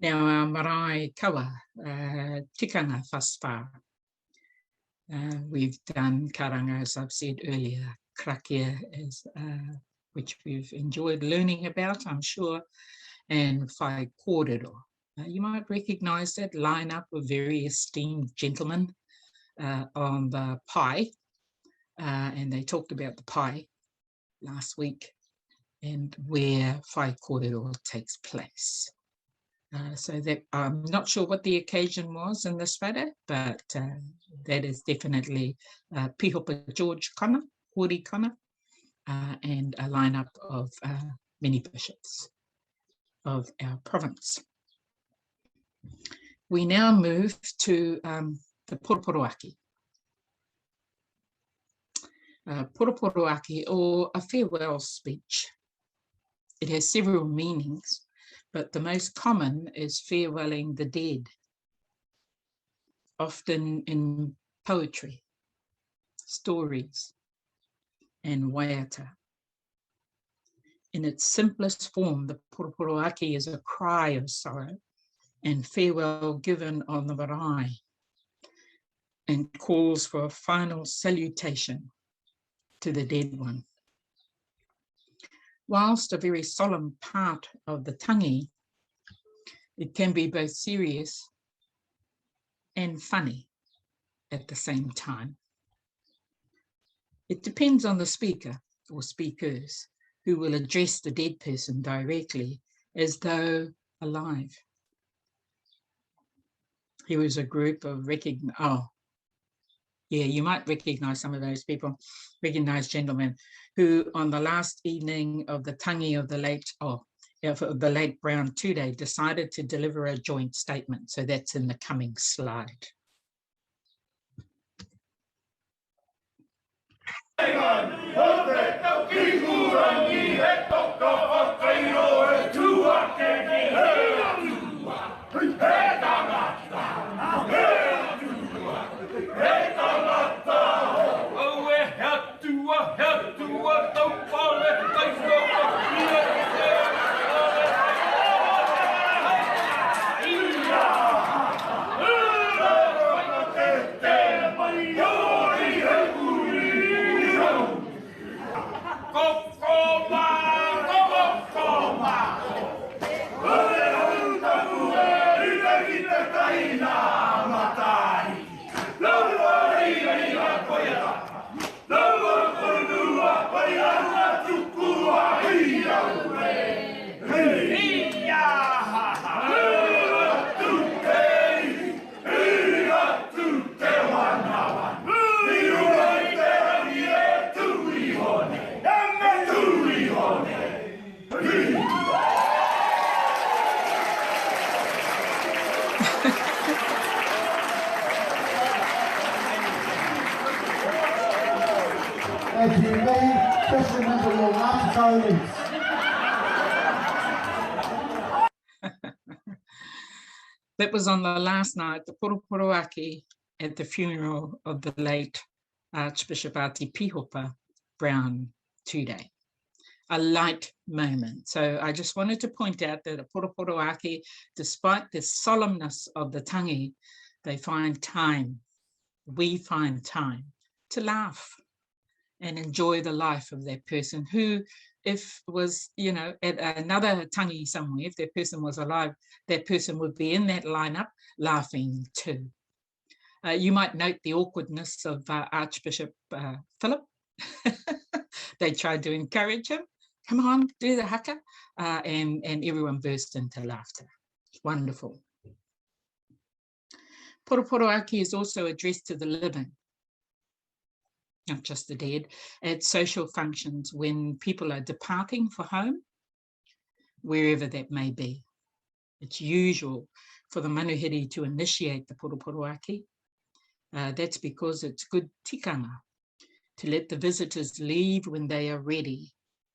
Now, our Marae Kawa, tikanga thus far. We've done karanga, as I've said earlier, krakia, which we've enjoyed learning about, I'm sure, and whai kōrero. You might recognise that lineup of very esteemed gentlemen on the pai, and they talked about the pai last week and where whai kōrero takes place. So that I'm not sure what the occasion was in this whare, but that is definitely Pihopa George Kana, Hori Kana, and a lineup of many bishops of our province. We now move to the Poroporoaki. Poroporoaki, or a farewell speech. It has several meanings, but the most common is farewelling the dead, often in poetry, stories, and waiata. In its simplest form, the Poroporoaki is a cry of sorrow and farewell given on the marae, and calls for a final salutation to the dead one. Whilst a very solemn part of the tangi, it can be both serious and funny at the same time. It depends on the speaker or speakers who will address the dead person directly as though alive. Here is a group of you might recognise some of those people, recognise gentlemen who on the last evening of the tangi of the late Brown Tude decided to deliver a joint statement. So that's in the coming slide. Thank you, Lee. Just remember your lunch onlys. That was on the last night, the Poroporoaki at the funeral of the late Archbishop Ati Pihopa Brown Tude. A light moment. So I just wanted to point out that at Poroporoaki, despite the solemnness of the tangi, they find time, we find time to laugh and enjoy the life of that person who, if was, at another tangi somewhere, if that person was alive, that person would be in that lineup laughing too. You might note the awkwardness of Archbishop Philip. They tried to encourage him. Come on, do the haka. And everyone burst into laughter. Wonderful. Poroporoaki is also addressed to the living, not just the dead, at social functions when people are departing for home, wherever that may be. It's usual for the manuhiri to initiate the Poroporoaki. That's because it's good tikanga to let the visitors leave when they are ready,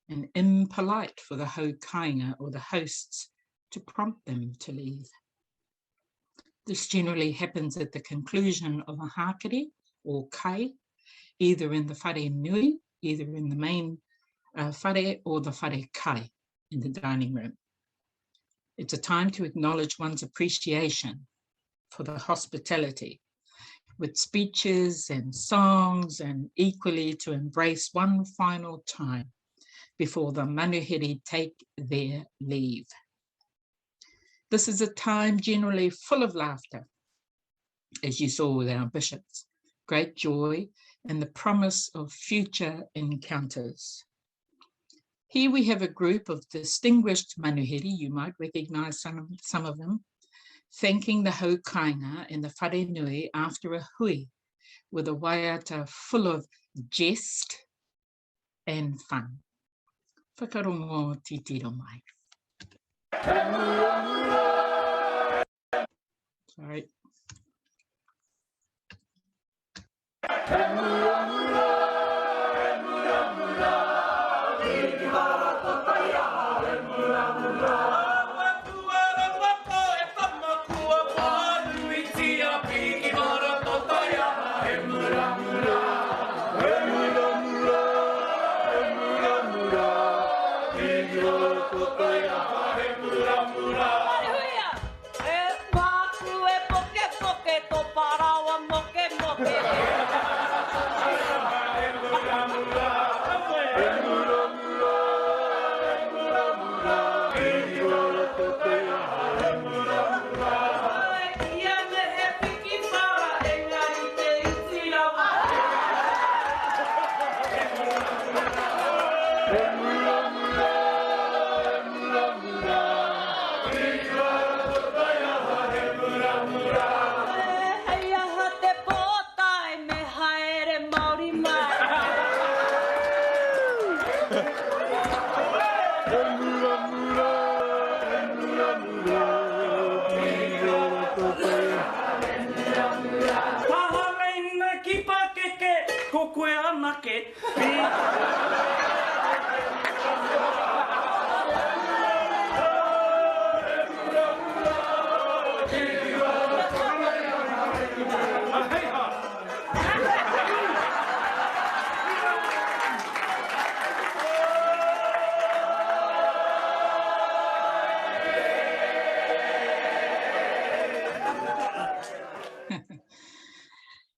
and impolite for the haukainga or the hosts to prompt them to leave. This generally happens at the conclusion of a hakere or kai, either in the whare nui, either in the main whare or the whare kai in the dining room. It's a time to acknowledge one's appreciation for the hospitality, with speeches and songs, and equally to embrace one final time before the manuhiri take their leave. This is a time generally full of laughter, as you saw with our bishops, great joy and the promise of future encounters. Here we have a group of distinguished manuhiri, you might recognise some of them, thanking the haukainga and the whare nui after a hui, with a waiata full of jest and fun. Whakarongo titiro mai. Sorry.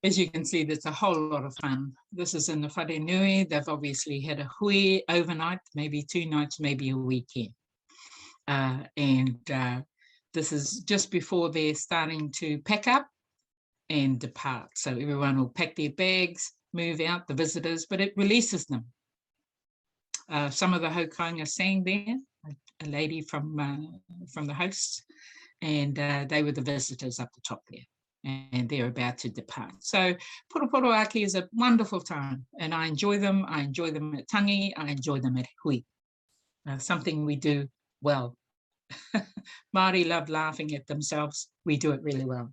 As you can see, there's a whole lot of fun. This is in the whare nui. They've obviously had a hui overnight, maybe 2 nights, maybe a weekend. This is just before they're starting to pack up and depart. So everyone will pack their bags, move out, the visitors, but it releases them. Some of the haukainga sang there, a lady from the hosts, and they were the visitors up the top there. And they're about to depart. So Poroporoaki is a wonderful time, and I enjoy them. I enjoy them at tangi, I enjoy them at hui. Something we do well. Māori love laughing at themselves. We do it really well.